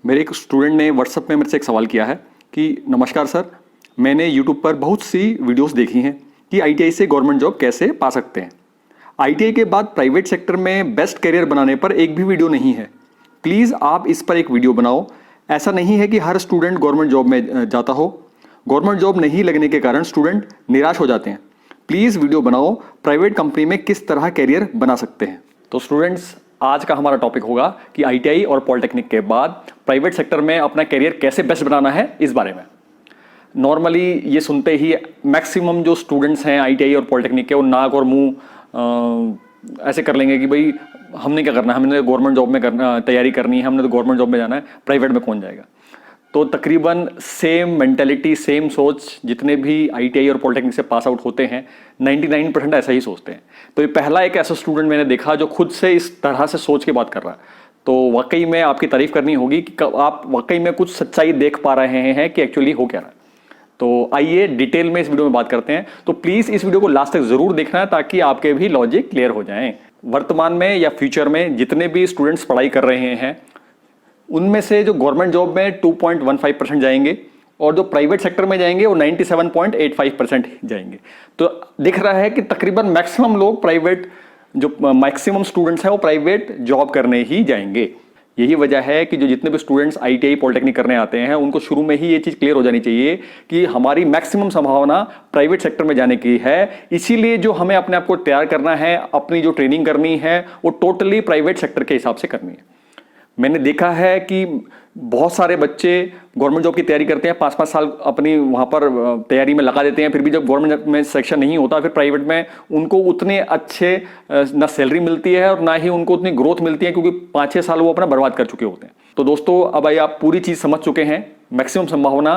मेरे एक स्टूडेंट ने व्हाट्सएप में मेरे से एक सवाल किया है कि नमस्कार सर, मैंने यूट्यूब पर बहुत सी वीडियोस देखी हैं कि आईटीआई से गवर्नमेंट जॉब कैसे पा सकते हैं। आईटीआई के बाद प्राइवेट सेक्टर में बेस्ट करियर बनाने पर एक भी वीडियो नहीं है। प्लीज़ आप इस पर एक वीडियो बनाओ। ऐसा नहीं है कि हर स्टूडेंट गवर्नमेंट जॉब में जाता हो। गवर्नमेंट जॉब नहीं लगने के कारण स्टूडेंट निराश हो जाते हैं। प्लीज़ वीडियो बनाओ, प्राइवेट कंपनी में किस तरह करियर बना सकते हैं। तो स्टूडेंट्स, आज का हमारा टॉपिक होगा कि आईटीआई और पॉलिटेक्निक के बाद प्राइवेट सेक्टर में अपना करियर कैसे बेस्ट बनाना है, इस बारे में। नॉर्मली ये सुनते ही मैक्सिमम जो स्टूडेंट्स हैं आईटीआई और पॉलिटेक्निक के, वो नाक और मुंह ऐसे कर लेंगे कि भाई हमने क्या करना है, हमने गवर्नमेंट जॉब में करना तैयारी करनी है, हमने तो गवर्नमेंट जॉब में जाना है, प्राइवेट में कौन जाएगा। तो तकरीबन सेम मेंटेलिटी, सेम सोच जितने भी आईटीआई और पॉलिटेक्निक से पास आउट होते हैं 99% ऐसा ही सोचते हैं। तो ये पहला एक ऐसा स्टूडेंट मैंने देखा जो खुद से इस तरह से सोच के बात कर रहा है। तो वाकई में आपकी तारीफ करनी होगी कि आप वाकई में कुछ सच्चाई देख पा रहे हैं कि एक्चुअली हो क्या रहा है। तो आइए डिटेल में इस वीडियो में बात करते हैं। तो प्लीज़ इस वीडियो को लास्ट तक जरूर देखना है ताकि आपके भी लॉजिक क्लियर हो जाएं। वर्तमान में या फ्यूचर में जितने भी स्टूडेंट्स पढ़ाई कर रहे हैं उनमें से जो गवर्नमेंट जॉब में 2.15% जाएंगे और जो प्राइवेट सेक्टर में जाएंगे वो 97.85% जाएंगे। तो दिख रहा है कि तकरीबन मैक्सिमम लोग प्राइवेट, जो मैक्सिमम स्टूडेंट्स हैं वो प्राइवेट जॉब करने ही जाएंगे। यही वजह है कि जो जितने भी स्टूडेंट्स आईटीआई पॉलिटेक्निक करने आते हैं उनको शुरू में ही ये चीज़ क्लियर हो जानी चाहिए कि हमारी मैक्सिमम संभावना प्राइवेट सेक्टर में जाने की है। इसीलिए जो हमें अपने आप को तैयार करना है, अपनी जो ट्रेनिंग करनी है वो टोटली प्राइवेट सेक्टर के हिसाब से करनी है। मैंने देखा है कि बहुत सारे बच्चे गवर्नमेंट जॉब की तैयारी करते हैं, 5-5 साल अपनी वहाँ पर तैयारी में लगा देते हैं, फिर भी जब गवर्नमेंट में सिलेक्शन नहीं होता फिर प्राइवेट में उनको उतने अच्छे ना सैलरी मिलती है और ना ही उनको उतनी ग्रोथ मिलती है, क्योंकि 5-6 साल वो अपना बर्बाद कर चुके होते हैं। तो दोस्तों, अब आइए आप पूरी चीज़ समझ चुके हैं, मैक्सिमम संभावना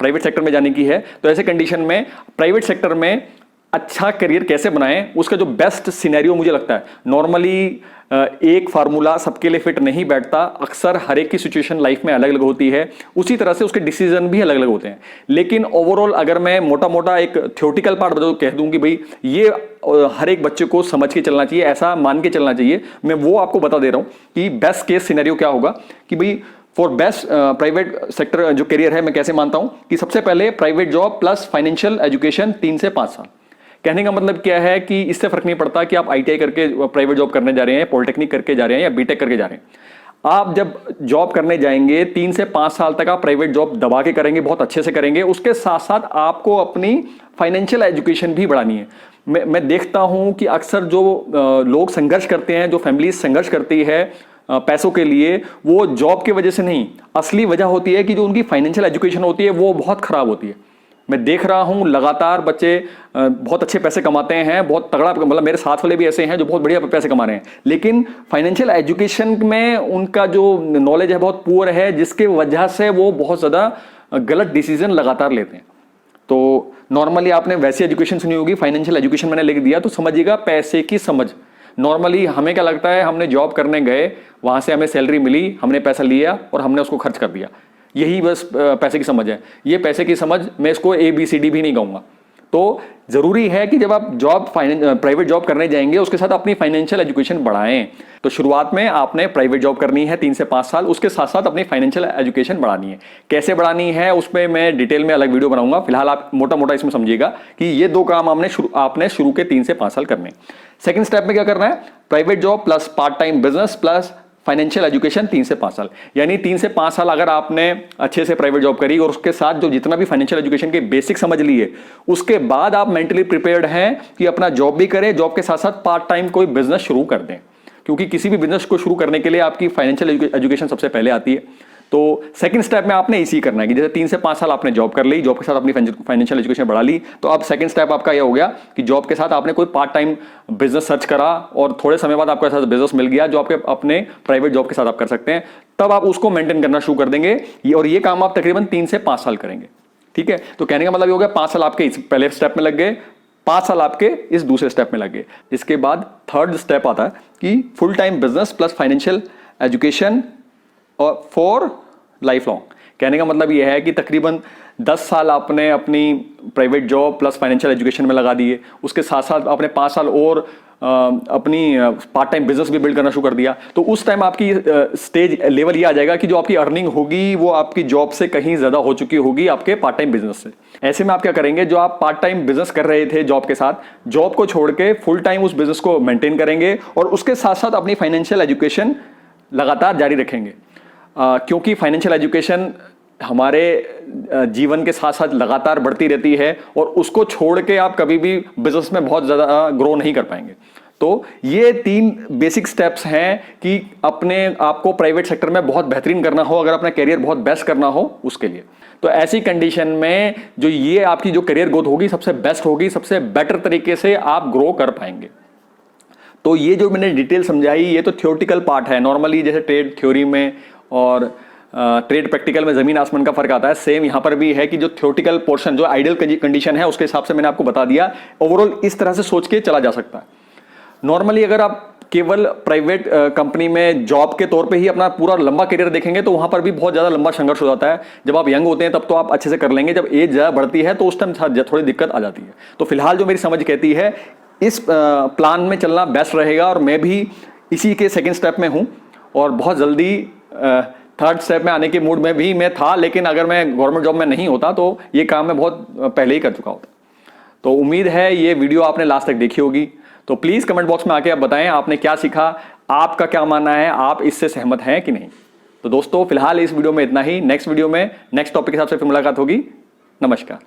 प्राइवेट सेक्टर में जाने की है। तो ऐसे कंडीशन में प्राइवेट सेक्टर में अच्छा करियर कैसे बनाएं, उसका जो बेस्ट सिनेरियो मुझे लगता है, नॉर्मली एक फार्मूला सबके लिए फिट नहीं बैठता। अक्सर हर एक की सिचुएशन लाइफ में अलग अलग होती है, उसी तरह से उसके डिसीजन भी अलग अलग होते हैं। लेकिन ओवरऑल अगर मैं मोटा मोटा एक थ्योरेटिकल पार्ट कह दूं कि भाई ये हर एक बच्चे को समझ के चलना चाहिए, ऐसा मान के चलना चाहिए, मैं वो आपको बता दे रहा हूं कि बेस्ट केस सिनेरियो क्या होगा। कि भाई फॉर बेस्ट प्राइवेट सेक्टर जो करियर है, मैं कैसे मानता हूं कि सबसे पहले private job plus financial education 3 से 5 साल। कहने का मतलब क्या है कि इससे फर्क नहीं पड़ता कि आप आईटीआई करके प्राइवेट जॉब करने जा रहे हैं, पॉलिटेक्निक करके जा रहे हैं या बीटेक करके जा रहे हैं। आप जब जॉब करने जाएंगे 3 से 5 साल तक आप प्राइवेट जॉब दबा के करेंगे, बहुत अच्छे से करेंगे। उसके साथ साथ आपको अपनी फाइनेंशियल एजुकेशन भी बढ़ानी है। मैं देखता हूं कि अक्सर जो लोग संघर्ष करते हैं, जो फैमिली संघर्ष करती है पैसों के लिए, वो जॉब की वजह से नहीं, असली वजह होती है कि जो उनकी फाइनेंशियल एजुकेशन होती है वो बहुत खराब होती है। मैं देख रहा हूं लगातार बच्चे बहुत अच्छे पैसे कमाते हैं, बहुत तगड़ा, मतलब मेरे साथ वाले भी ऐसे हैं जो बहुत बढ़िया पैसे कमा रहे हैं, लेकिन फाइनेंशियल एजुकेशन में उनका जो नॉलेज है बहुत पुअर है, जिसके वजह से वो बहुत ज़्यादा गलत डिसीजन लगातार लेते हैं। तो नॉर्मली आपने वैसी एजुकेशन सुनी होगी, फाइनेंशियल एजुकेशन मैंने लिख दिया तो समझिएगा पैसे की समझ। नॉर्मली हमें क्या लगता है, हमने जॉब करने गए, वहां से हमें सैलरी मिली, हमने पैसा लिया और हमने उसको खर्च कर दिया, यही बस पैसे की समझ है। ये पैसे की समझ, मैं इसको ABCD भी नहीं कहूँगा। तो जरूरी है कि जब आप प्राइवेट जॉब करने जाएंगे उसके साथ अपनी फाइनेंशियल एजुकेशन बढ़ाएं। तो शुरुआत में आपने प्राइवेट जॉब करनी है 3 से 5 साल, उसके साथ साथ अपनी फाइनेंशियल एजुकेशन बढ़ानी है। कैसे बढ़ानी है उसमें मैं डिटेल में अलग वीडियो बनाऊंगा, फिलहाल आप मोटा मोटा इसमें समझिएगा कि ये 2 काम आपने शुरू के 3 से 5 साल करने। सेकेंड स्टेप में क्या करना है, private job plus part time business plus financial education 3 से 5 साल। यानी 3 से 5 साल अगर आपने अच्छे से प्राइवेट जॉब करी और उसके साथ जो जितना भी फाइनेंशियल एजुकेशन के बेसिक समझ लिए, उसके बाद आप मेंटली प्रिपेयर्ड हैं कि अपना जॉब भी करें, जॉब के साथ साथ पार्ट टाइम कोई बिजनेस शुरू कर दें, क्योंकि किसी भी बिजनेस को शुरू करने के लिए आपकी फाइनेंशियल एजुकेशन सबसे पहले आती है। तो सेकंड स्टेप में आपने इसी करना है कि जैसे 3 से 5 साल आपने जॉब कर ली, जॉब के साथ अपनी फाइनेंशियल एजुकेशन बढ़ा ली, तो अब सेकंड स्टेप आपका यह हो गया कि जॉब के साथ आपने कोई पार्ट टाइम बिजनेस सर्च करा और थोड़े समय बाद आपके साथ बिजनेस मिल गया जो आपके अपने प्राइवेट जॉब के साथ आप कर सकते हैं। तब आप उसको मेंटेन करना शुरू कर देंगे और ये काम आप तकरीबन 3 से 5 साल करेंगे। ठीक है, तो कहने का मतलब ये हो गया 5 साल आपके इस पहले स्टेप में लग गए, 5 साल आपके इस दूसरे स्टेप में लग गए। इसके बाद थर्ड स्टेप आता है कि full time business plus financial education और फॉर लाइफ लॉन्ग। कहने का मतलब ये है कि तकरीबन 10 साल आपने अपनी private job plus financial education में लगा दिए, उसके साथ साथ आपने 5 साल और अपनी पार्ट टाइम बिजनेस भी बिल्ड करना शुरू कर दिया, तो उस टाइम आपकी स्टेज लेवल ये आ जाएगा कि जो आपकी अर्निंग होगी वो आपकी जॉब से कहीं ज्यादा हो चुकी होगी आपके पार्ट टाइम बिजनेस से। ऐसे में आप क्या करेंगे, जो आप पार्ट टाइम बिजनेस कर रहे थे जॉब के साथ, जॉब को छोड़ के फुल टाइम उस बिजनेस को मेंटेन करेंगे और उसके साथ साथ अपनी फाइनेंशियल एजुकेशन लगातार जारी रखेंगे, क्योंकि फाइनेंशियल एजुकेशन हमारे जीवन के साथ साथ लगातार बढ़ती रहती है और उसको छोड़ के आप कभी भी बिजनेस में बहुत ज़्यादा ग्रो नहीं कर पाएंगे। तो ये 3 बेसिक स्टेप्स हैं कि अपने आपको प्राइवेट सेक्टर में बहुत बेहतरीन करना हो, अगर अपना करियर बहुत बेस्ट करना हो उसके लिए। तो ऐसी कंडीशन में जो ये आपकी जो करियर ग्रोथ होगी सबसे बेस्ट होगी, सबसे बेटर तरीके से आप ग्रो कर पाएंगे। तो ये जो मैंने डिटेल समझाई ये तो थ्योरेटिकल पार्ट है। नॉर्मली जैसे ट्रेड थ्योरी में और ट्रेड प्रैक्टिकल में जमीन आसमान का फर्क आता है, सेम यहां पर भी है कि जो थ्योरेटिकल पोर्शन जो आइडियल कंडीशन है उसके हिसाब से मैंने आपको बता दिया। ओवरऑल इस तरह से सोच के चला जा सकता है। नॉर्मली अगर आप केवल प्राइवेट कंपनी में जॉब के तौर पे ही अपना पूरा लंबा करियर देखेंगे तो वहां पर भी बहुत ज्यादा लंबा संघर्ष हो जाता है। जब आप यंग होते हैं तब तो आप अच्छे से कर लेंगे, जब एज ज्यादा बढ़ती है तो उस टाइम थोड़ी दिक्कत आ जाती है। तो फिलहाल जो मेरी समझ कहती है इस प्लान में चलना बेस्ट रहेगा और मैं भी इसी के सेकेंड स्टेप में हूं और बहुत जल्दी थर्ड स्टेप में आने के मूड में भी मैं था, लेकिन अगर मैं गवर्नमेंट जॉब में नहीं होता तो ये काम मैं बहुत पहले ही कर चुका होता। तो उम्मीद है ये वीडियो आपने लास्ट तक देखी होगी। तो प्लीज कमेंट बॉक्स में आके आप बताएं आपने क्या सीखा, आपका क्या मानना है, आप इससे सहमत हैं कि नहीं। तो दोस्तों फिलहाल इस वीडियो में इतना ही। नेक्स्ट वीडियो में नेक्स्ट टॉपिक के हिसाब से फिर मुलाकात होगी। नमस्कार।